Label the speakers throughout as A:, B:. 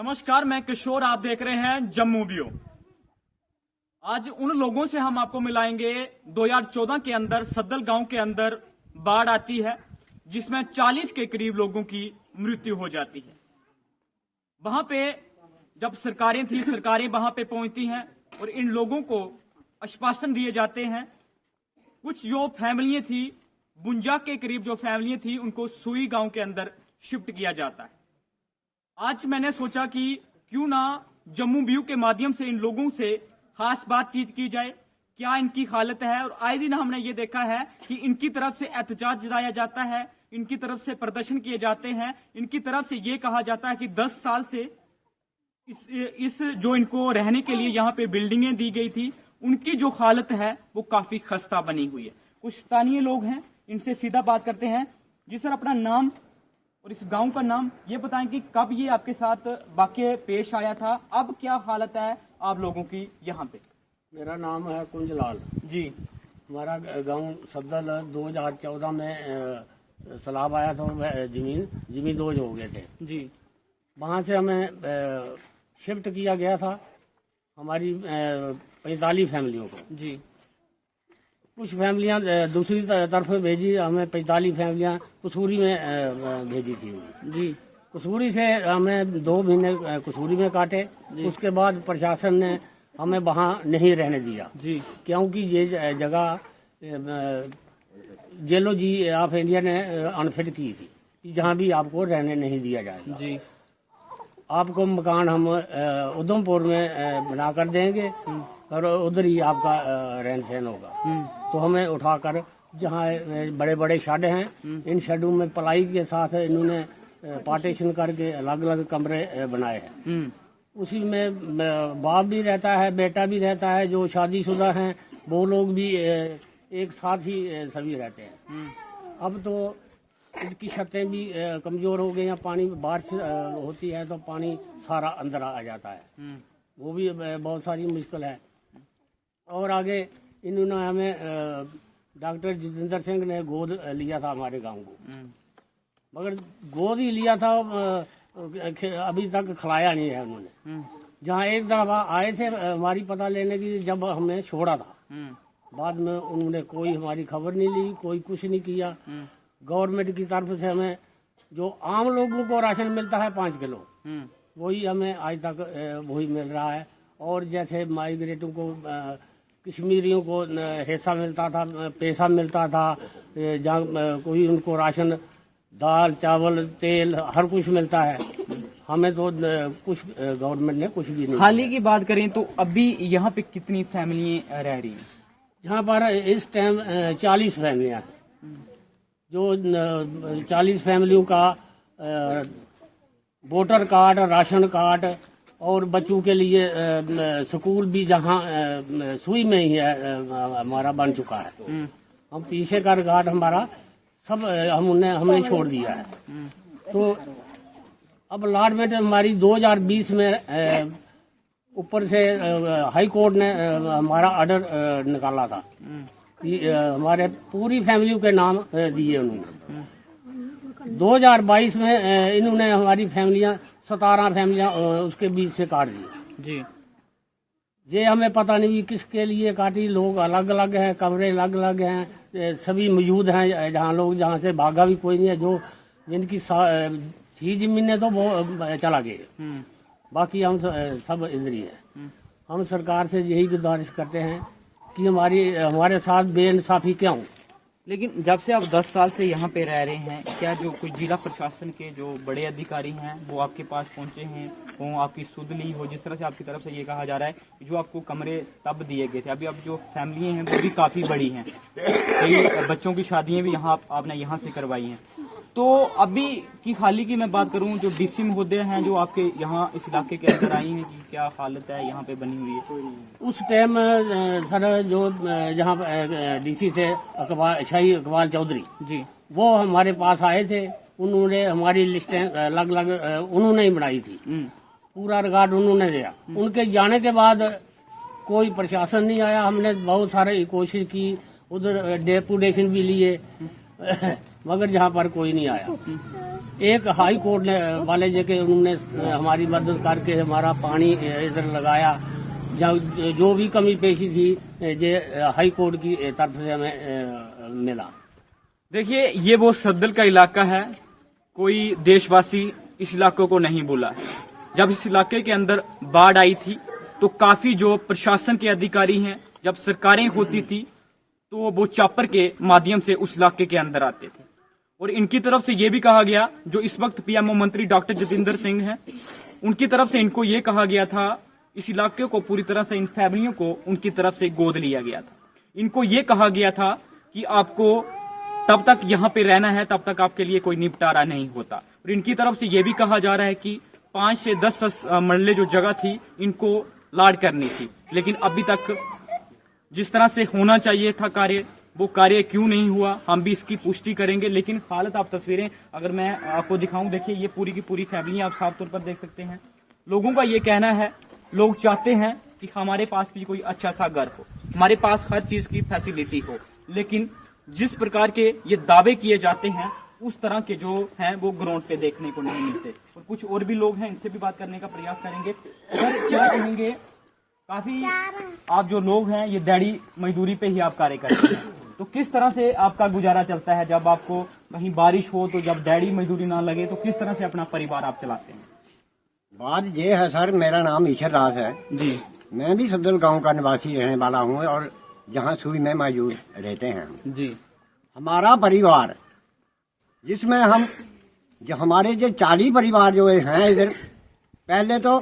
A: नमस्कार, मैं किशोर, आप देख रहे हैं जम्मू व्यू। आज उन लोगों से हम आपको मिलाएंगे 2014 के अंदर सद्दल गांव के अंदर बाढ़ आती है जिसमें 40 के करीब लोगों की मृत्यु हो जाती है। वहां पे जब सरकारें वहां पे पहुंचती हैं और इन लोगों को आश्वासन दिए जाते हैं। कुछ जो फैमिलियां थी, बुंजा के करीब जो फैमिलियां थी, उनको सुई गांव के अंदर शिफ्ट किया जाता है। आज मैंने सोचा कि क्यों ना जम्मू व्यू के माध्यम से इन लोगों से खास बातचीत की जाए, क्या इनकी हालत है। और आए दिन हमने ये देखा है कि इनकी तरफ से एहतजाज जताया जाता है, इनकी तरफ से प्रदर्शन किए जाते हैं, इनकी तरफ से ये कहा जाता है कि 10 साल से इस जो इनको रहने के लिए यहाँ पे बिल्डिंगें दी गई थी, उनकी जो हालत है वो काफी खस्ता बनी हुई है। कुछ स्थानीय लोग हैं, इनसे सीधा बात करते हैं। जी सर, अपना नाम और इस गांव का नाम ये बताएं कि कब ये आपके साथ वाकया पेश आया था, अब क्या हालत है आप लोगों की यहाँ पे।
B: मेरा नाम है कुंजलाल
A: जी।
B: हमारा गांव सद्दल 2014 में सैलाब आया था, जमीन दोज हो गए थे
A: जी।
B: वहाँ से हमें शिफ्ट किया गया था, हमारी 45 फैमिलियों को।
A: जी।
B: कुछ फैमिलियाँ दूसरी तरफ भेजी, हमें 45 फैमिलियाँ कसूरी में भेजी थी
A: जी।
B: कसूरी से हमें 2 महीने कसूरी में काटे। उसके बाद प्रशासन ने हमें वहाँ नहीं रहने दिया जी, क्योंकि ये जगह जेलो जी ऑफ इंडिया ने अनफिट की थी कि जहाँ भी आपको रहने नहीं दिया जाएगा जी। आपको मकान हम उधमपुर में बना कर देंगे और उधर ही आपका रहन सहन होगा। तो हमें उठाकर जहाँ बड़े बड़े शेड हैं, इन शेडों में पलाई के साथ इन्होंने पार्टीशन करके अलग अलग कमरे बनाए हैं। उसी में बाप भी रहता है, बेटा भी रहता है, जो शादीशुदा हैं वो लोग भी एक साथ ही सभी रहते हैं। अब तो इसकी छतें भी कमजोर हो गई हैं, पानी बारिश होती है तो पानी सारा अंदर आ जाता है, वो भी बहुत सारी मुश्किल है। और आगे इन्होंने हमें डॉक्टर जितेंद्र सिंह ने गोद लिया था हमारे गांव को, मगर गोद ही लिया था, अभी तक खिलाया नहीं है उन्होंने। जहाँ एक दफा आए थे हमारी पता लेने की, जब हमें छोड़ा था, बाद में उन्होंने कोई हमारी खबर नहीं ली, कोई कुछ नहीं किया। गवर्नमेंट की तरफ से हमें जो आम लोगों को राशन मिलता है 5 किलो, वही हमें आज तक वही मिल रहा है। और जैसे माइग्रेटों को, कश्मीरियों को हिस्सा मिलता था, पैसा मिलता था, जहाँ कोई उनको राशन, दाल चावल तेल हर कुछ मिलता है, हमें तो कुछ गवर्नमेंट ने कुछ भी नहीं।
A: हाल ही की बात करें तो अभी यहाँ पे कितनी फैमिली रह रही हैं?
B: यहाँ पर इस टाइम 40 फैमिलियाँ, जो 40 फैमिलियों का वोटर कार्ड, राशन कार्ड और बच्चों के लिए स्कूल भी जहाँ सुई में ही है हमारा बन चुका है। हम पीछे का कार्ड हमारा सब हमने छोड़ दिया है। तो अब अलॉटमेंट हमारी 2020 में ऊपर से हाई कोर्ट ने हमारा ऑर्डर निकाला था कि हमारे पूरी फैमिली के नाम दिए उन्होंने। 2022 में इन्होंने हमारी फैमिलियां 17 फैमिलियां उसके बीच से काट दी जी। ये हमें पता नहीं किसके लिए काटी, लोग अलग अलग हैं, कमरे अलग अलग हैं, सभी मौजूद हैं जहाँ लोग, जहाँ से भागा भी कोई नहीं है। जो जिनकी थी जमीनें तो वो चला गए, बाकी हम सब इधर ही है। हम सरकार से यही गुजारिश करते हैं कि हमारे साथ बेइंसाफी क्यों।
A: लेकिन जब से आप 10 साल से यहाँ पे रह रहे हैं, क्या जो कुछ जिला प्रशासन के जो बड़े अधिकारी हैं वो आपके पास पहुँचे हैं, वो आपकी सुध ली हो? जिस तरह से आपकी तरफ से ये कहा जा रहा है कि जो आपको कमरे तब दिए गए थे, अभी अब जो फैमिली हैं वो भी काफी बड़ी हैं, कई बच्चों की शादियाँ भी आपने यहाँ से करवाई हैं। तो अभी की हाल ही की मैं बात करूं, जो डीसी महोदय हैं जो आपके यहाँ इस इलाके के अंदर आई हैं, कि क्या हालत है यहाँ पे बनी हुई है?
B: उस टाइम सर जो जहाँ डीसी थे शाही इकबाल चौधरी जी, वो हमारे पास आए थे। उन्होंने हमारी लिस्टें अलग अलग उन्होंने ही बनाई थी, पूरा रिकॉर्ड उन्होंने दिया। उनके जाने के बाद कोई प्रशासन नहीं आया। हमने बहुत सारे कोशिश की, उधर डेपुटेशन भी लिए, मगर जहाँ पर कोई नहीं आया। एक हाई कोर्ट ने वाले जे उन्होंने हमारी मदद करके हमारा पानी इधर लगाया, जो भी कमी पेशी थी जे हाई कोर्ट की तरफ से हमें मिला।
A: देखिए, ये वो सद्दल का इलाका है, कोई देशवासी इस इलाके को नहीं भूला। जब इस इलाके के अंदर बाढ़ आई थी तो काफी जो प्रशासन के अधिकारी हैं, जब सरकारें होती थी तो वो चॉपर के माध्यम से उस इलाके के अंदर आते थे और इनकी तरफ से ये भी कहा गया, जो इस वक्त पीएमओ मंत्री डॉक्टर जितेंद्र सिंह हैं, उनकी तरफ से इनको ये कहा गया था, इस इलाके को पूरी तरह से, इन फैमिलियों को उनकी तरफ से गोद लिया गया था। इनको ये कहा गया था कि आपको तब तक यहाँ पे रहना है, तब तक आपके लिए कोई निपटारा नहीं होता। और इनकी तरफ से ये भी कहा जा रहा है कि 5 से 10 मरले जो जगह थी इनको लाड करनी थी, लेकिन अभी तक जिस तरह से होना चाहिए था कार्य, वो कार्य क्यों नहीं हुआ, हम भी इसकी पुष्टि करेंगे। लेकिन हालत, आप तस्वीरें अगर मैं आपको दिखाऊं, देखिए ये पूरी की पूरी फैमिली आप साफ तौर पर देख सकते हैं। लोगों का ये कहना है, लोग चाहते हैं कि हमारे पास भी कोई अच्छा सा घर हो, हमारे पास हर चीज की फैसिलिटी हो, लेकिन जिस प्रकार के ये दावे किए जाते हैं उस तरह के जो हैं वो ग्राउंड पे देखने को नहीं मिलते। और कुछ और भी लोग हैं, इनसे भी बात करने का प्रयास करेंगे। सर, क्या कहेंगे, काफी आप जो लोग हैं ये दिहाड़ी मजदूरी पे ही आप कार्य करते हैं, तो किस तरह से आपका गुजारा चलता है? जब आपको कहीं बारिश हो तो जब दिहाड़ी मजदूरी ना लगे तो किस तरह से अपना परिवार आप चलाते हैं?
C: बात ये है सर, मेरा नाम ईश्वर दास है
A: जी।
C: मैं भी सद्दल गांव का निवासी रहने वाला हूँ और जहाँ सुई में मौजूद रहते हैं
A: जी।
C: हमारा परिवार, जिसमें हम जो हमारे जो 40 परिवार जो हैं इधर, पहले तो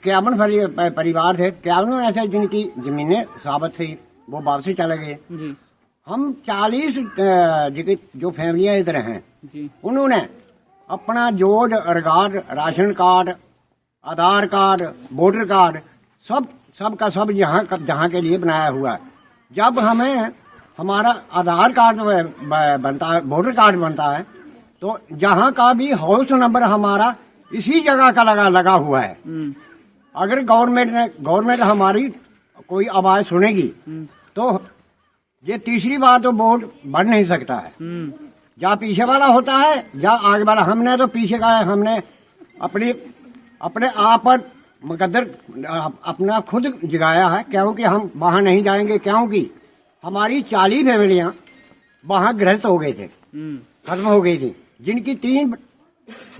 C: 51 परिवार थे, 51 ऐसे जिनकी जमीनें साबित थी वो वापसी चले गए
A: जी।
C: हम 40 जो फैमिलियां इधर हैं
A: जी।
C: उन्होंने अपना जो रिकॉर्ड, राशन कार्ड, आधार कार्ड, वोटर कार्ड, सब का सब जहाँ के लिए बनाया हुआ है। जब हमें हमारा आधार कार्ड बनता है, वोटर कार्ड बनता है, तो जहाँ का भी हाउस नंबर हमारा इसी जगह का लगा हुआ है। अगर गवर्नमेंट हमारी कोई आवाज सुनेगी तो ये तीसरी बार तो वोट बढ़ नहीं सकता है। जहाँ पीछे वाला होता है, जहाँ आगे वाला, हमने तो पीछे का हमने अपने आप पर मुकद्दर अपना खुद जगाया है, क्योंकि हम वहां नहीं जाएंगे, क्योंकि हमारी 40 फैमिलियां वहां ग्रस्त हो गए थे, खत्म हो गई थी, जिनकी 3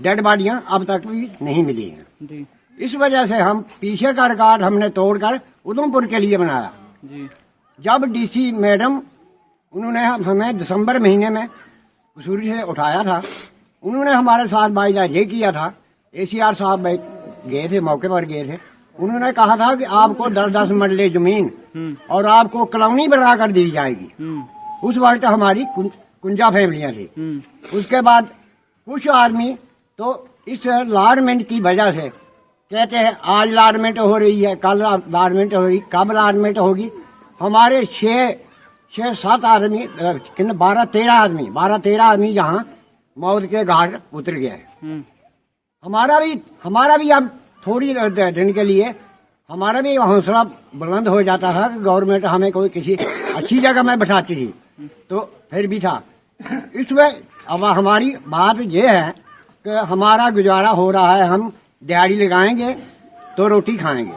C: डेड बॉडियां अब तक भी नहीं मिली हैं।
A: जी।
C: इस वजह से हम पीछे का रिकॉर्ड हमने तोड़कर उधमपुर के लिए बनाया।
A: जी।
C: जब डीसी मैडम उन्होंने हमें दिसंबर महीने में कसूरी से उठाया था, उन्होंने हमारे साथ बाईजा ये किया था, ACR साहब गए थे, मौके पर गए थे, उन्होंने कहा था कि आपको 10-10 मरले जमीन और आपको कॉलोनी बना कर दी जाएगी। उस वक्त हमारी 51 फैमिलियां थी। उसके बाद कुछ आदमी तो इस लाडमेंट की वजह से कहते हैं आज लाडमेंट हो रही है, कल लाडमेंट हो रही, कब लाडमेंट होगी। हमारे 6-7 आदमी, 12-13 आदमी यहाँ मौत के घाट उतर गए। हमारा भी अब थोड़ी दिन के लिए हमारा भी हौसला बुलंद हो जाता था कि गवर्नमेंट हमें कोई किसी अच्छी जगह में बैठाती थी, तो फिर भी था। इसमें अब हमारी बात यह है कि हमारा गुजारा हो रहा है, हम दिहाड़ी लगाएंगे तो रोटी खाएंगे,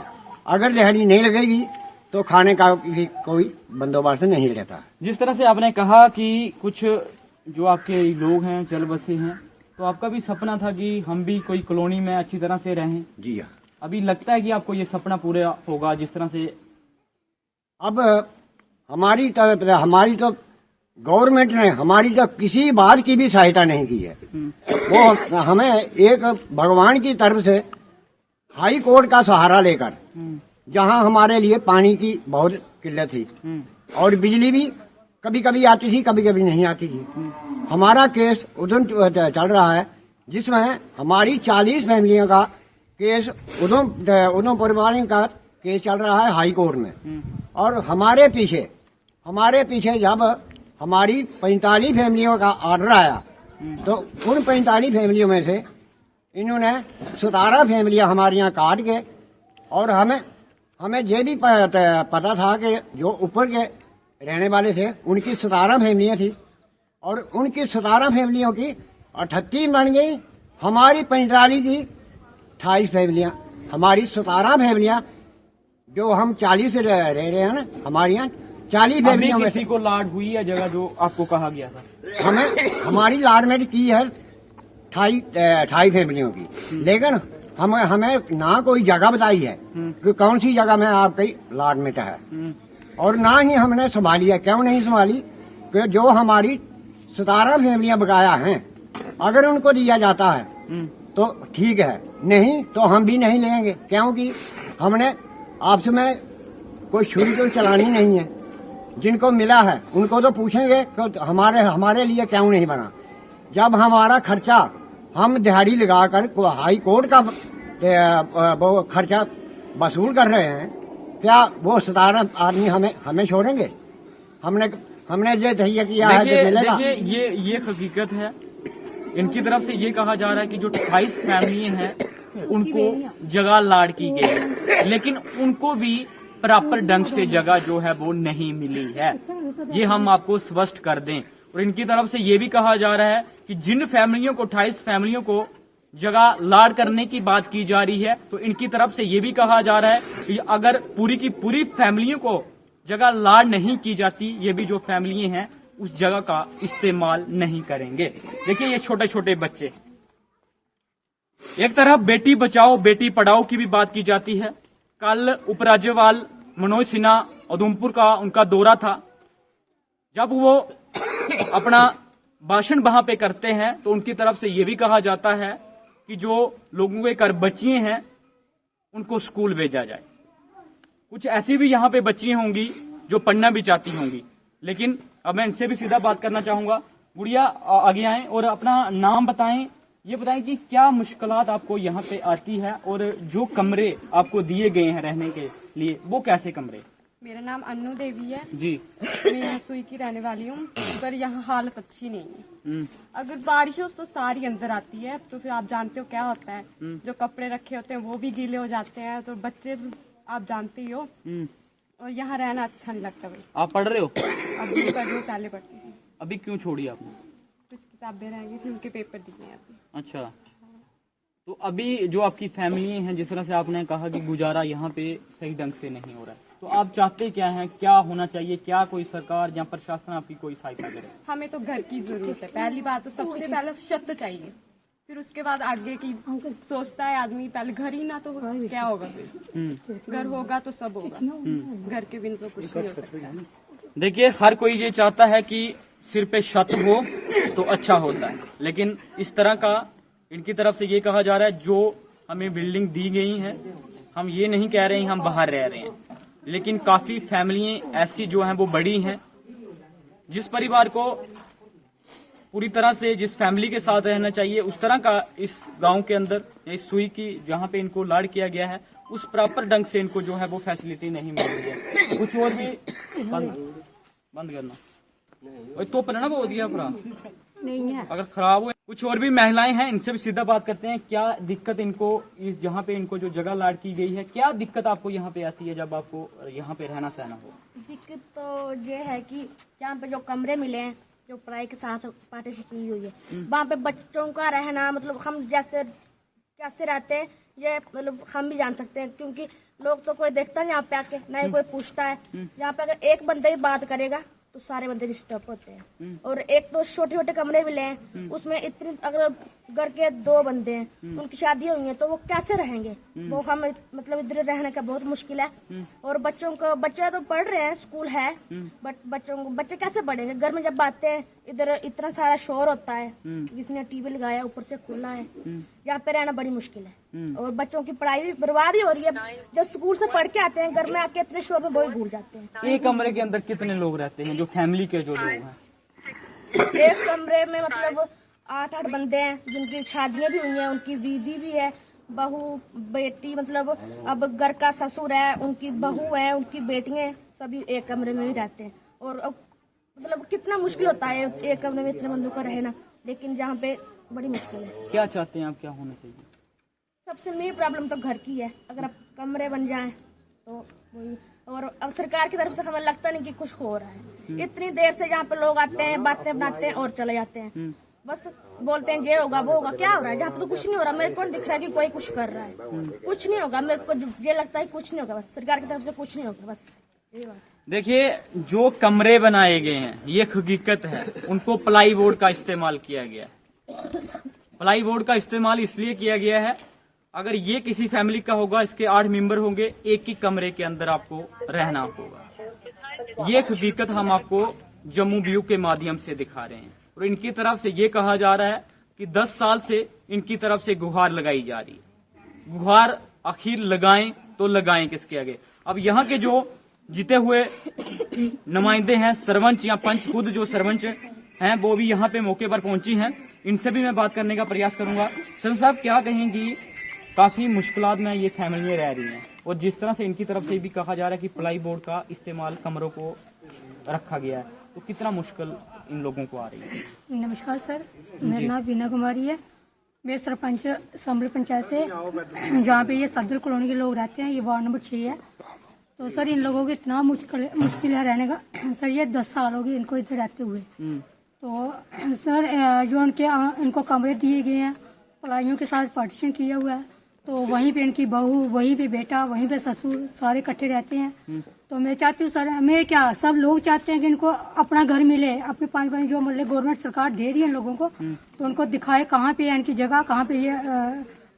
C: अगर दिहाड़ी नहीं लगेगी तो खाने का भी कोई बंदोबस्त नहीं रहता।
A: जिस तरह से आपने कहा कि कुछ जो आपके लोग हैं चल बसे हैं, तो आपका भी सपना था कि हम भी कोई कॉलोनी में अच्छी तरह से रहें।
C: जी हाँ।
A: अभी लगता है कि आपको ये सपना पूरा होगा जिस तरह से?
C: अब हमारी तो गवर्नमेंट ने हमारी तो किसी बात की भी सहायता नहीं की है। वो हमें एक भगवान की तरफ से हाई कोर्ट का सहारा लेकर, जहां हमारे लिए पानी की बहुत किल्लत थी और बिजली भी कभी कभी आती थी, कभी कभी नहीं आती थी। हमारा केस उधर चल रहा है, जिसमें हमारी 40 फैमिलियों का केस उधमपुर वाले का केस चल रहा है हाई कोर्ट में। और हमारे पीछे जब हमारी 45 फैमिलियों का ऑर्डर आया, तो उन 45 फैमिलियों में से इन्होंने 17 फैमिलियां हमारे यहाँ काट के, और हमें ये भी पता था कि जो ऊपर के रहने वाले थे उनकी 17 फैमिलियां थी, और उनकी 17 फैमिलियों की 38 बन गई हमारी 45 की 28 फैमिलियां, हमारी 17 फैमिलियां, जो हम 40 से रह रहे हैं ना, हमारे यहाँ 40
A: अभी
C: फैमिलियों में
A: किसी को लाड हुई है जगह जो आपको कहा गया था?
C: हमारी लाडमेट की है 28 फैमिलियों की, लेकिन हमें ना कोई जगह बताई है कि कौन सी जगह में आपकी लाडमेट है, और ना ही हमने संभाली है। क्यों नहीं संभाली? कि जो हमारी 17 फैमिलियां बकाया हैं, अगर उनको दिया जाता है तो ठीक है, नहीं तो हम भी नहीं लेंगे, क्योंकि हमने आपस में कोई छुरी तो चलानी नहीं है। जिनको मिला है उनको तो पूछेंगे कि हमारे लिए क्यों नहीं बना। जब हमारा खर्चा हम दिहाड़ी लगाकर हाई कोर्ट का वो खर्चा वसूल कर रहे हैं, क्या वो 17 आदमी हमें छोड़ेंगे? हमने ये तय किया है कि मिलेगा।
A: देखिए ये हकीकत है। इनकी तरफ से ये कहा जा रहा है कि जो 28 फैमिली हैं उनको जगह लाड की गई है, लेकिन उनको भी प्रॉपर ढंग से जगह जो है वो नहीं मिली है। ये हम आपको स्पष्ट कर दें। और इनकी तरफ से ये भी कहा जा रहा है कि जिन फैमिलियों को 28 फैमिलियों को जगह लाड करने की बात की जा रही है, तो इनकी तरफ से ये भी कहा जा रहा है कि अगर पूरी की पूरी फैमिलियों को जगह लाड नहीं की जाती, ये भी जो फैमिली हैं उस जगह का इस्तेमाल नहीं करेंगे। देखिए ये छोटे छोटे बच्चे, एक तरफ बेटी बचाओ बेटी पढ़ाओ की भी बात की जाती है। कल उपराज्यपाल मनोज सिन्हा उधमपुर का उनका दौरा था। जब वो अपना भाषण वहां पे करते हैं तो उनकी तरफ से ये भी कहा जाता है कि जो लोगों के घर बच्चियां हैं उनको स्कूल भेजा जाए। कुछ ऐसी भी यहाँ पे बच्चियां होंगी जो पढ़ना भी चाहती होंगी, लेकिन अब मैं इनसे भी सीधा बात करना चाहूंगा। गुड़िया आगे आए और अपना नाम बताएं, ये बताएं कि क्या मुश्किलात आपको यहाँ पे आती है और जो कमरे आपको दिए गए हैं रहने के लिए वो कैसे कमरे?
D: मेरा नाम अन्नू देवी है
A: जी।
D: मैं यहाँ सुई की रहने वाली हूँ, पर यहाँ हालत अच्छी नहीं है। अगर बारिश हो तो सारी अंदर आती है, तो फिर आप जानते हो क्या होता है, जो कपड़े रखे होते हैं वो भी गीले हो जाते हैं, तो बच्चे आप जानते ही हो। और यहाँ रहना अच्छा नहीं लगता भाई।
A: आप पढ़ रहे हो?
D: अभी पढ़ रही हूँ, पहले पढ़ती थी।
A: अभी क्यों छोड़ी आपने?
D: कुछ किताबें रह गई थी, उनके पेपर दिए हैं अभी।
A: अच्छा, तो अभी जो आपकी फैमिली हैं, जिस तरह से आपने कहा कि गुजारा यहाँ पे सही ढंग से नहीं हो रहा है, तो आप चाहते क्या हैं, क्या होना चाहिए? क्या कोई सरकार या प्रशासन आपकी कोई सहायता करे?
D: हमें तो घर की जरूरत है। पहली बात तो सबसे पहले छत चाहिए, फिर उसके बाद आगे की सोचता है आदमी। पहले घर ही ना तो क्या होगा फिर? घर होगा तो सब होगा, घर के बिन तो कुछ नहीं हो सकता।
A: देखिए हर कोई ये चाहता है कि सिर पे छत हो तो अच्छा होता है, लेकिन इस तरह का इनकी तरफ से ये कहा जा रहा है जो हमें बिल्डिंग दी गई है, हम ये नहीं कह रहे हैं हम बाहर रह रहे हैं, लेकिन काफी फैमिलियां ऐसी जो हैं वो बड़ी हैं, जिस परिवार को पूरी तरह से जिस फैमिली के साथ रहना चाहिए उस तरह का इस गांव के अंदर, इस सुई की जहां पे इनको लाड किया गया है, उस प्रॉपर ढंग से इनको जो है वो फैसिलिटी नहीं मिल रही है। कुछ और भी बंद करना तो पढ़ना बहुत दिया पूरा
D: नहीं है,
A: अगर खराब हो। कुछ और भी महिलाएं हैं, इनसे भी सीधा बात करते हैं। क्या दिक्कत इनको इस जहाँ पे इनको जो जगह लाड की गई है, क्या दिक्कत आपको यहाँ पे आती है जब आपको यहाँ पे रहना सहना हो?
E: दिक्कत तो ये है कि यहाँ पे जो कमरे मिले हैं, जो पढ़ाई के साथ पार्टीशन की हुई है, वहाँ पे बच्चों का रहना, मतलब हम जैसे कैसे रहते हैं ये मतलब हम भी जान सकते हैं, क्योंकि लोग तो कोई देखता नहीं यहाँ पे आके, ना ही कोई पूछता है। यहाँ पे अगर एक बंदा ही बात करेगा तो सारे बंदे डिस्टर्ब होते हैं। और एक तो छोटे छोटे कमरे मिले हैं, उसमें इतनी अगर घर के 2 बंदे हैं, उनकी शादी हुई है, तो वो कैसे रहेंगे? वो हम मतलब इधर रहने का बहुत मुश्किल है। और बच्चे तो पढ़ रहे हैं, स्कूल है, बट बच्चे कैसे पढ़ेंगे? घर में जब आते हैं इधर इतना सारा शोर होता है, किसी ने टीवी लगाया ऊपर से खुला है, यहाँ पे रहना बड़ी मुश्किल है। और बच्चों की पढ़ाई भी बर्बाद ही हो रही है। जब स्कूल से पढ़ के आते हैं घर में आके इतने शोर में बहुत भूल जाते हैं।
A: एक कमरे के अंदर कितने लोग रहते हैं, जो फैमिली के जो लोग हैं?
E: एक कमरे में मतलब 8 बंदे हैं, जिनकी शादियां भी हुई हैं, उनकी बीवी भी है, बहू बेटी, मतलब अब घर का ससुर है, उनकी बहू है, उनकी बेटियां, सभी एक कमरे में ही रहते हैं। और अब मतलब कितना मुश्किल होता है एक कमरे में इतने बंदों का रहना, लेकिन यहाँ पे बड़ी मुश्किल है।
A: क्या चाहते हैं आप, क्या होना चाहिए?
E: सबसे मेन प्रॉब्लम तो घर की है। अगर अब कमरे बन जाएं तो वही। और अब सरकार की तरफ से हमें लगता नहीं कि कुछ हो रहा है। इतनी देर से यहाँ पे लोग आते हैं, बातें बनाते हैं और चले जाते हैं। बस बोलते हैं ये होगा वो होगा, क्या हो रहा है? जहाँ पे तो कुछ नहीं हो रहा। मेरे को दिख रहा है कि कोई कुछ कर रहा है, कुछ नहीं होगा। मेरे को ये लगता है कुछ नहीं होगा, बस सरकार की तरफ से कुछ नहीं होगा, बस ये बात।
A: देखिए, जो कमरे बनाए गए हैं ये हकीकत है, उनको प्लाई बोर्ड का इस्तेमाल किया गया है। प्लाई बोर्ड का इस्तेमाल इसलिए किया गया है, अगर ये किसी फैमिली का होगा, इसके 8 मेंबर होंगे, एक ही कमरे के अंदर आपको रहना होगा। ये हकीकत हम आपको जम्मू व्यू के माध्यम से दिखा रहे हैं। और इनकी तरफ से ये कहा जा रहा है कि 10 साल से इनकी तरफ से गुहार लगाई जा रही है। गुहार आखिर लगाएं तो लगाएं किसके आगे? अब यहाँ के जो जीते हुए नुमाइंदे हैं, सरपंच या पंच, खुद जो सरपंच हैं वो भी यहाँ पे मौके पर पहुंची हैं। इनसे भी मैं बात करने का प्रयास करूंगा। सरपंच साहब, क्या कहेंगी? काफी मुश्किलात में ये फैमिलियां रह रही हैं और जिस तरह से इनकी तरफ से भी कहा जा रहा है कि प्लाई बोर्ड का इस्तेमाल कमरों को रखा गया है, तो कितना मुश्किल इन लोगों को आ रही है?
F: नमस्कार सर, मेरा नाम वीना कुमारी है। मैं सरपंच समरी पंचायत से, जहाँ पे ये सदर कॉलोनी के लोग रहते हैं, ये वार्ड नंबर 6 है। तो सर इन लोगों को इतना मुश्किल है रहने का। सर ये 10 साल हो गए इनको इधर रहते हुए। तो सर जो इनको कमरे दिए गए हैं, पलाइयों के साथ पार्टीशन किया हुआ है, तो वहीं पे इनकी बहू, वहीं पे बेटा, वहीं पे ससुर सारे इकट्ठे रहते हैं। तो मैं चाहती हूँ सर, मैं क्या सब लोग चाहते हैं कि इनको अपना घर मिले, अपने 5 जो मतलब गवर्नमेंट सरकार दे रही है इन लोगों को, तो उनको दिखाए कहाँ पे है इनकी जगह, कहाँ पे ये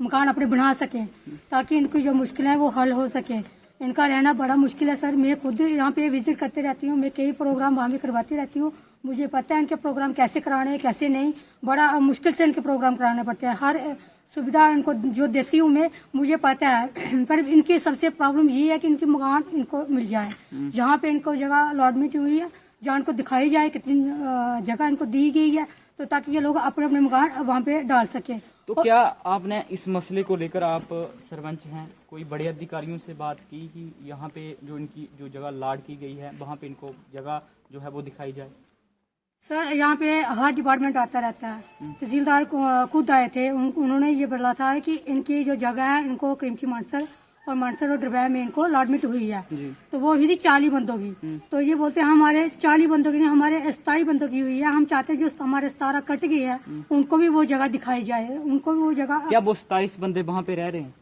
F: मकान अपने बना सके, ताकि इनकी जो मुश्किलें हैं वो हल हो सके। इनका रहना बड़ा मुश्किल है सर। मैं खुद यहाँ पे विजिट करते रहती हूँ, मैं कई प्रोग्राम वहाँ भी करवाती रहती हूँ। मुझे पता है इनके प्रोग्राम कैसे कराने हैं, कैसे नहीं। बड़ा मुश्किल से इनके प्रोग्राम कराने पड़ते हैं। हर सुविधा इनको जो देती हूँ मैं, मुझे पता है। पर इनकी सबसे प्रॉब्लम ये है कि इनकी मकान इनको मिल जाए, जहाँ पे इनको जगह अलॉटमेंट हुई है, जहाँ इनको दिखाई जाए कितनी जगह इनको दी गई है, तो ताकि ये लोग अपने अपने मकान वहाँ पे डाल सके।
A: तो क्या आपने इस मसले को लेकर, आप सरपंच हैं, कोई बड़े अधिकारियों से बात की कि यहाँ पे जो इनकी जो जगह लाड की गई है वहाँ पे इनको जगह जो है वो दिखाई जाए?
F: सर यहाँ पे हर डिपार्टमेंट आता रहता है। तहसीलदार खुद आए थे, उन्होंने ये बोला था कि इनकी जो जगह है इनको कीमती मानसर और मानसर और ड्रबैया में इनको अलॉटमेंट हुई है, तो वो हुई थी 40 बंदों की। तो ये बोलते हैं हमारे 40 बंदों की नहीं, हमारे 27 बंदों की हुई है। हम चाहते हैं जो हमारे 17 कट गई है उनको भी वो जगह दिखाई जाए, उनको भी वो जगह।
A: क्या वो 27 बंदे वहाँ पे रह रहे हैं?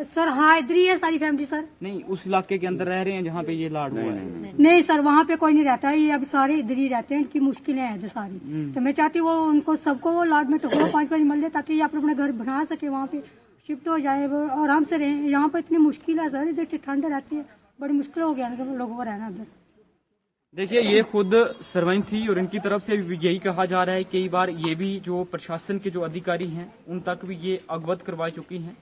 F: सर हाँ, इधर ही है सारी फैमिली सर।
A: नहीं, उस इलाके के अंदर रह रहे हैं जहाँ पे ये लाड हुआ है?
F: नहीं सर, वहाँ पे कोई नहीं रहता है, ये अब सारे इधर ही रहते हैं। इनकी मुश्किलें हैं इधर सारी। तो मैं चाहती हूँ वो उनको सबको वो अलॉटमेंट हो 5-5 मिल जाए, ताकि ये अपना घर बना सके, वहाँ पे शिफ्ट हो जाए, वो आराम से रहे। यहाँ पे इतनी मुश्किल है सर, इधर ठंड रहती है, बड़ी मुश्किल हो गया लोगों को रहना इधर।
A: देखिए, ये खुद सरपंच थी और इनकी तरफ से भी यही कहा जा रहा है। कई बार ये भी जो प्रशासन के जो अधिकारी हैं उन तक भी ये अवगत करवा चुकी हैं,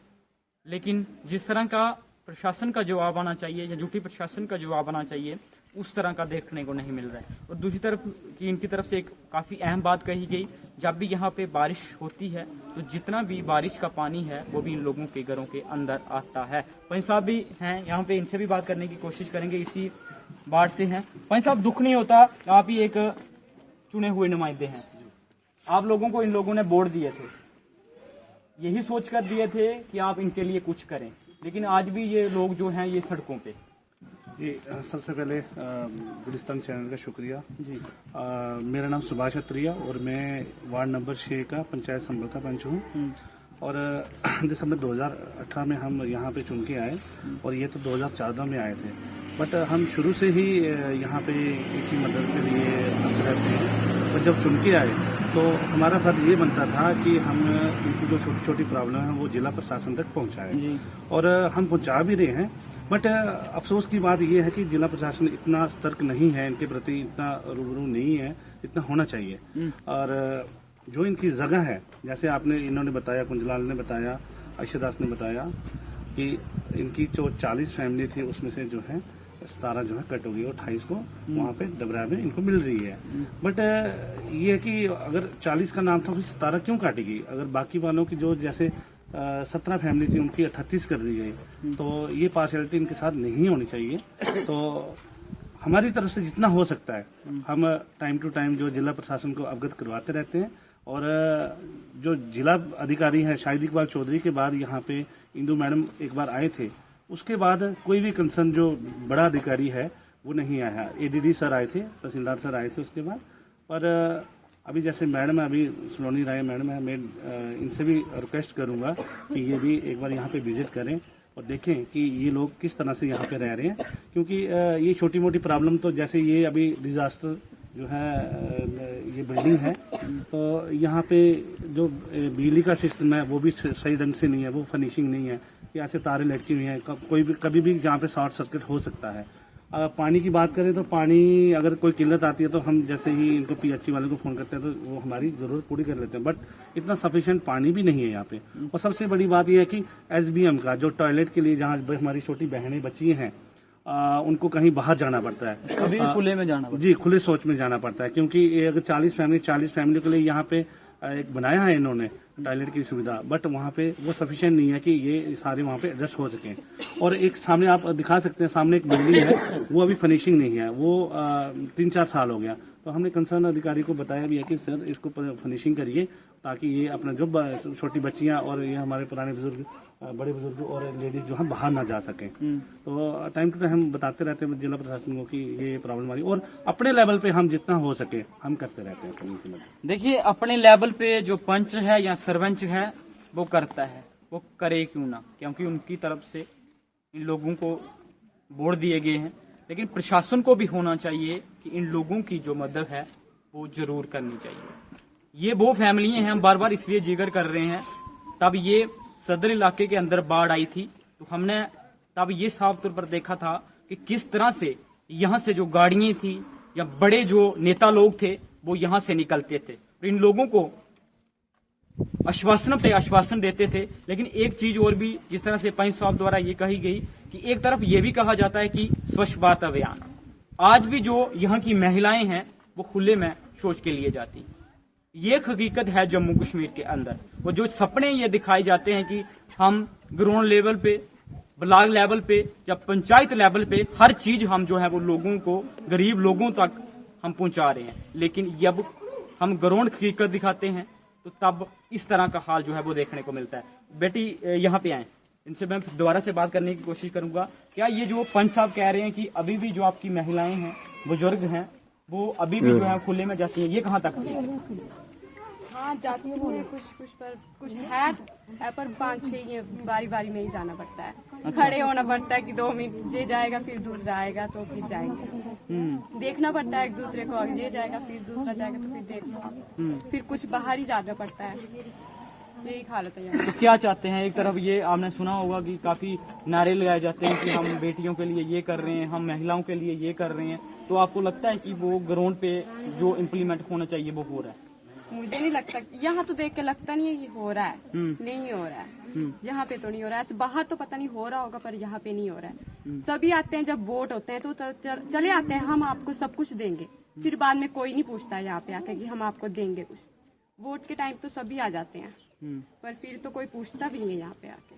A: लेकिन जिस तरह का प्रशासन का जवाब आना चाहिए या झूठी प्रशासन का जवाब आना चाहिए, उस तरह का देखने को नहीं मिल रहा है। और दूसरी तरफ की इनकी तरफ से एक काफी अहम बात कही गई, जब भी यहाँ पे बारिश होती है तो जितना भी बारिश का पानी है वो भी इन लोगों के घरों के अंदर आता है। पंच साहब भी हैं यहाँ पे, इनसे भी बात करने की कोशिश करेंगे, इसी वार्ड से हैं। पंच साहब, दुख नहीं होता, आप ही एक चुने हुए नुमाइंदे हैं, आप लोगों को इन लोगों ने वोट दिए थे, यही सोच कर दिए थे कि आप इनके लिए कुछ करें, लेकिन आज भी ये लोग जो हैं ये सड़कों पे।
G: जी, सबसे पहले गुलिस्तान चैनल का शुक्रिया जी। मेरा नाम सुभाष अत्रिया और मैं वार्ड नंबर 6 का पंचायत संबल पंच हूँ। और दिसंबर 2018 में हम यहाँ पे चुन के आए और ये तो 2014 में आए थे। बट हम शुरू से ही यहाँ पे इनकी मदद के लिए आते रहते हैं। और जब चुन के आए तो हमारा फर्ज ये बनता था कि हम इनकी जो छोटी छोटी प्रॉब्लम है वो जिला प्रशासन तक पहुँचाएं, और हम पहुँचा भी रहे हैं। बट अफसोस की बात यह है कि जिला प्रशासन इतना सतर्क नहीं है, इनके प्रति इतना रूबरू नहीं है, इतना होना चाहिए। और जो इनकी जगह है, जैसे आपने इन्होंने बताया, कुंजलाल ने बताया, अक्षदास ने बताया कि इनकी जो 40 फैमिली थी उसमें से जो है 17 जो है कट हो गई और 28 को वहाँ पे डबरा में इनको मिल रही है। बट ये है कि अगर 40 का नाम था फिर 17 क्यों काटेगी? अगर बाकी वालों की जो जैसे 17 फैमिली थी उनकी 38 कर दी गई, तो ये पार्शियलिटी इनके साथ नहीं होनी चाहिए। तो हमारी तरफ से जितना हो सकता है हम टाइम टू टाइम जो जिला प्रशासन को अवगत करवाते रहते हैं। और जो जिला अधिकारी है शाहिद इकबाल चौधरी के बाद यहाँ पे इंदू मैडम एक बार आए थे, उसके बाद कोई भी कंसर्न जो बड़ा अधिकारी है वो नहीं आया। एडीडी सर आए थे, तहसीलदार सर आए थे उसके बाद। पर अभी जैसे मैडम है, अभी सलोनी राय मैडम है, मैं इनसे भी रिक्वेस्ट करूंगा कि ये भी एक बार यहाँ पे विजिट करें और देखें कि ये लोग किस तरह से यहाँ पे रह रहे हैं, क्योंकि ये छोटी मोटी प्रॉब्लम तो जैसे ये अभी डिजास्टर जो है ये बिल्डिंग है, तो यहाँ पे जो बिजली का सिस्टम है वो भी सही ढंग से नहीं है, वो फिनिशिंग नहीं है, या ऐसे तारे लटकी हुई हैं, कोई भी कभी भी यहाँ पे शॉर्ट सर्किट हो सकता है। पानी की बात करें तो पानी अगर कोई किल्लत आती है तो हम जैसे ही इनको पीएचसी वाले को फोन करते हैं तो वो हमारी जरूरत पूरी कर लेते हैं, बट इतना सफिशिएंट पानी भी नहीं है यहाँ पे। और सबसे बड़ी बात यह है कि एसबीएम का जो टॉयलेट के लिए जहाँ हमारी छोटी बहनें बच्ची हैं उनको कहीं बाहर जाना पड़ता है,
A: अभी खुले में जाना
G: जी खुले शौच में जाना पड़ता है, क्योंकि अगर 40 फैमिली के लिए यहाँ पे एक बनाया है इन्होंने टॉयलेट की सुविधा, बट वहाँ पे वो सफिशिएंट नहीं है कि ये सारे वहाँ पे एडजस्ट हो सकें। और एक सामने आप दिखा सकते हैं, सामने एक बिल्डिंग है, वो अभी फिनिशिंग नहीं है, वो 3-4 साल हो गया। तो हमने कंसर्न अधिकारी को बताया भी है कि सर इसको फिनिशिंग करिए, ताकि ये अपना जो छोटी बच्चियां और ये हमारे पुराने बुजुर्ग, बड़े बुजुर्ग और लेडीज जो है बाहर ना जा सकें। तो टाइम टू टाइम हम बताते रहते हैं जिला प्रशासन को कि ये प्रॉब्लम आ रही है, और अपने लेवल पे हम जितना हो सके हम करते रहते हैं।
A: देखिए, अपने लेवल पे जो पंच है या सरपंच है वो करता है, वो करे क्यों ना, क्योंकि उनकी तरफ से इन लोगों को वोट दिए गए हैं। लेकिन प्रशासन को भी होना चाहिए कि इन लोगों की जो मदद है वो जरूर करनी चाहिए। ये वो फैमिली हैं, हम बार बार इसलिए जिक्र कर रहे हैं, तब ये सदर इलाके के अंदर बाढ़ आई थी तो हमने तब ये साफ तौर पर देखा था कि किस तरह से यहाँ से जो गाड़ियां थी या बड़े जो नेता लोग थे वो यहाँ से निकलते थे, इन लोगों को आश्वासन पे आश्वासन देते थे। लेकिन एक चीज और भी जिस तरह से पंच साहब द्वारा ये कही गई कि एक तरफ ये भी कहा जाता है कि स्वच्छ भारत अभियान, आज भी जो यहाँ की महिलाएं हैं वो खुले में शौच के लिए जाती, ये हकीकत है जम्मू कश्मीर के अंदर। वो जो सपने ये दिखाए जाते हैं कि हम ग्राउंड लेवल पे, ब्लॉक लेवल पे या पंचायत लेवल पे हर चीज हम जो है वो लोगों को, गरीब लोगों तक हम पहुंचा रहे हैं, लेकिन जब हम ग्राउंड हकीकत दिखाते हैं तो तब इस तरह का हाल जो है वो देखने को मिलता है। बेटी यहाँ पे आए, इनसे मैं दोबारा से बात करने की कोशिश करूंगा। क्या ये जो पंच साहब कह रहे हैं कि अभी भी जो आपकी महिलाएं हैं, बुजुर्ग हैं, वो अभी भी जो है खुले में जाती हैं, ये कहाँ तक है?
D: हाँ, जाती हूँ कुछ पर कुछ है पर 5-6 ये बारी बारी में ही जाना पड़ता है।
A: अच्छा।
D: खड़े होना पड़ता है कि 2 मिनट ये जाएगा फिर दूसरा आएगा तो फिर जाएंगे, देखना पड़ता है एक दूसरे को, ये जाएगा फिर दूसरा जाएगा तो फिर देखना, फिर कुछ बाहर ही जाना पड़ता है, यही हालत है यहाँ।
A: तो क्या चाहते हैं? एक तरफ ये आपने सुना होगा कि काफी नारे लगाए जाते हैं कि हम बेटियों के लिए ये कर रहे हैं, हम महिलाओं के लिए ये कर रहे हैं, तो आपको लगता है कि वो ग्राउंड पे जो इम्प्लीमेंट होना चाहिए वो हो रहा है?
D: मुझे नहीं लगता, यहाँ तो देख के लगता नहीं है कि हो रहा है, नहीं हो रहा है, यहाँ पे तो नहीं हो रहा है। बाहर तो पता नहीं हो रहा होगा पर यहाँ पे नहीं हो रहा है। सभी आते हैं, जब वोट होते हैं तो चले आते हैं, हम आपको सब कुछ देंगे, फिर बाद में कोई नहीं पूछता है यहाँ पे आके कि हम आपको देंगे कुछ। वोट के टाइम तो सभी आ जाते हैं पर फिर तो कोई पूछता भी नहीं है यहाँ पे आके।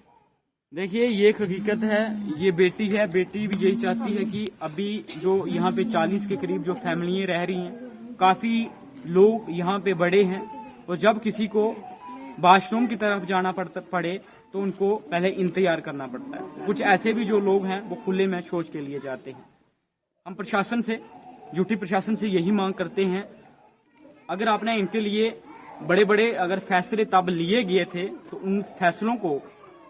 A: देखिए, ये हकीकत है, ये बेटी है, बेटी भी यही चाहती है कि अभी जो यहाँ पे 40 के करीब जो फैमिलियां रह रही हैं, काफी लोग यहाँ पे बड़े हैं, और जब किसी को वॉशरूम की तरफ जाना पड़े तो उनको पहले इंतजार करना पड़ता है। कुछ ऐसे भी जो लोग हैं वो खुले में शौच के लिए जाते हैं। हम प्रशासन से, झूठी प्रशासन से यही मांग करते हैं, अगर आपने इनके लिए बड़े बड़े अगर फैसले तब लिए गए थे तो उन फैसलों को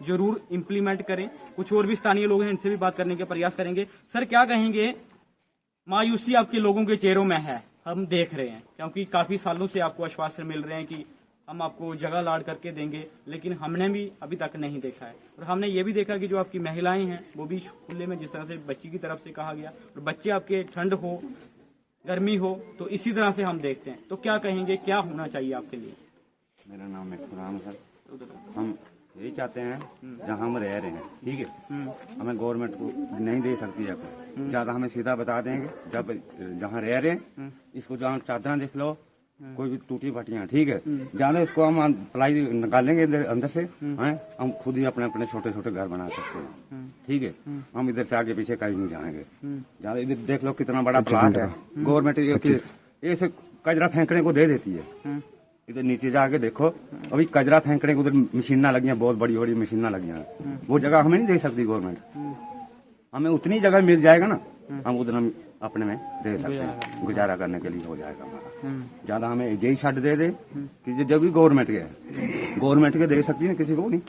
A: जरूर इम्प्लीमेंट करें। कुछ और भी स्थानीय लोग हैं, इनसे भी बात करने का प्रयास करेंगे। सर, क्या कहेंगे? मायूसी आपके लोगों के चेहरों में है, हम देख रहे हैं, क्योंकि काफी सालों से आपको आश्वासन मिल रहे हैं कि हम आपको जगह लाड़ करके देंगे, लेकिन हमने भी अभी तक नहीं देखा है। और हमने ये भी देखा कि जो आपकी महिलाएं हैं वो भी खुले में, जिस तरह से बच्ची की तरफ से कहा गया, और बच्चे आपके ठंड हो, गर्मी हो, तो इसी तरह से हम देखते हैं। तो क्या कहेंगे, क्या होना चाहिए आपके लिए?
H: मेरा नाम है खुराम सर। हम यही चाहते हैं जहाँ हम रह रहे हैं, ठीक है, हमें गवर्नमेंट को नहीं दे सकती है, ज्यादा हमें सीधा बता देंगे। जब जहाँ रह रहे हैं इसको जहाँ चादर देख लो, कोई भी टूटी फटियां, ठीक है, ज्यादा इसको हम प्लाई निकालेंगे अंदर से, हम खुद ही अपने अपने छोटे छोटे घर बना सकते हैं, ठीक है। हम इधर से आगे पीछे कहीं नहीं जाएंगे। ज्यादा इधर देख लो कितना बड़ा प्लाट है, गवर्नमेंट ये कचरा फेंकने को दे देती है। इधर नीचे जाके देखो, अभी कचरा फेंकने को उधर मशीना लगी हैं, बहुत बड़ी बड़ी मशीना लगी हैं, वो जगह हमें नहीं दे सकती गवर्नमेंट। हमें उतनी जगह मिल जाएगा ना, हम उधर हम अपने में दे सकते हैं, गुजारा करने के लिए हो जाएगा हमारा। ज्यादा हमें यही छट दे दे कि जब भी गवर्नमेंट के दे सकती है, किसी को नहीं,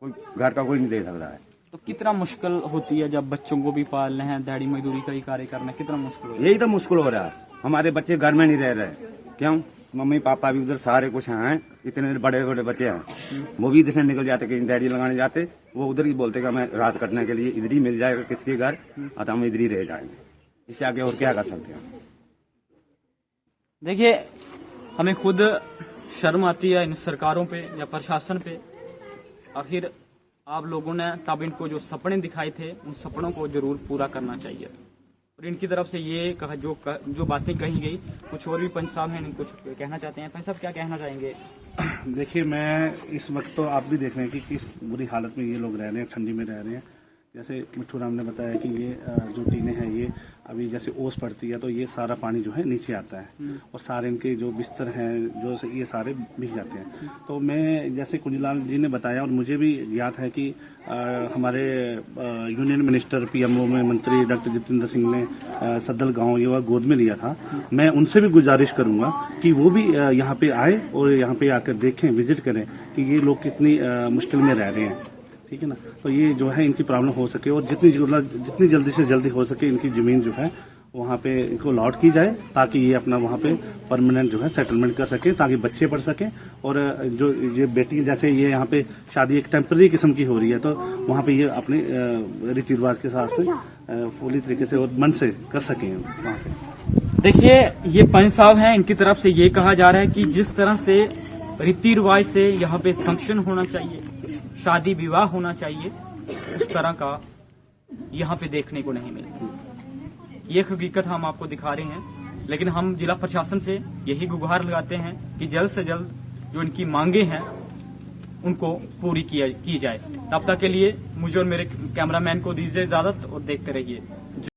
H: कोई घर का कोई नहीं दे सकता है।
A: तो कितना मुश्किल होती है जब बच्चों को भी पालना है, दिहाड़ी मजदूरी का ही कार्य करना, कितना मुश्किल हो
H: यही तो मुश्किल हो रहा है। हमारे बच्चे घर में नहीं रह रहे, क्यों? मम्मी पापा भी उधर सारे कुछ हैं, इतने बड़े बड़े बच्चे हैं, वो भी इधर से निकल जाते, कहीं दिहाड़ी लगाने जाते, वो उधर ही बोलते कि हमें रात कटने के लिए इधर ही मिल जाएगा किसके घर, तो हम इधर ही रह जाएंगे। इससे आगे और क्या कर सकते हैं?
A: देखिए, हमें खुद शर्म आती है इन सरकारों पे या प्रशासन पे। आखिर आप लोगों ने तब इनको जो सपने दिखाए थे, उन सपनों को जरूर पूरा करना चाहिए। और इनकी तरफ से ये कहा जो बातें कही गई, कुछ और भी पंच साहब हैं, कुछ कहना चाहते हैं। पंच साहब क्या कहना चाहेंगे?
G: देखिए, मैं इस वक्त तो आप भी देख रहे हैं कि किस बुरी हालत में ये लोग रह रहे हैं, ठंडी में रह रहे हैं। जैसे मिट्ठू राम ने बताया कि ये जो टीने हैं, ये अभी जैसे ओस पड़ती है तो ये सारा पानी जो है नीचे आता है और सारे इनके जो बिस्तर हैं जो ये सारे भीग जाते हैं। तो मैं जैसे कुंजीलाल जी ने बताया और मुझे भी याद है कि हमारे यूनियन मिनिस्टर पीएमओ में मंत्री डॉक्टर जितेंद्र सिंह ने सद्दल गांव ये गोद में लिया था। मैं उनसे भी गुजारिश करूंगा कि वो भी यहाँ पे आए और यहाँ पे आकर देखें, विजिट करें कि ये लोग कितनी मुश्किल में रह रहे हैं, ठीक है ना। तो ये जो है इनकी प्रॉब्लम हो सके और जितनी जल्दी से जल्दी हो सके इनकी जमीन जो है वहाँ पे इनको अलॉट की जाए, ताकि ये अपना वहाँ पे परमानेंट जो है सेटलमेंट कर सके, ताकि बच्चे पढ़ सके। और जो ये बेटी जैसे ये यहाँ पे शादी एक टेम्पररी किस्म की हो रही है, तो वहाँ पे ये अपने रीति रिवाज के साथ पूरी तरीके से और मन से कर सके वहाँ पे।
A: देखिए, ये पंच साहब हैं, इनकी तरफ से ये कहा जा रहा है कि जिस तरह से रीति रिवाज से यहाँ पे फंक्शन होना चाहिए, शादी विवाह होना चाहिए, उस तरह का यहाँ पे देखने को नहीं मिलता। ये हकीकत हम आपको दिखा रहे हैं, लेकिन हम जिला प्रशासन से यही गुहार लगाते हैं कि जल्द से जल्द जो इनकी मांगे हैं उनको पूरी की जाए। तब तक के लिए मुझे और मेरे कैमरामैन को दीजिए इजाजत और देखते रहिए।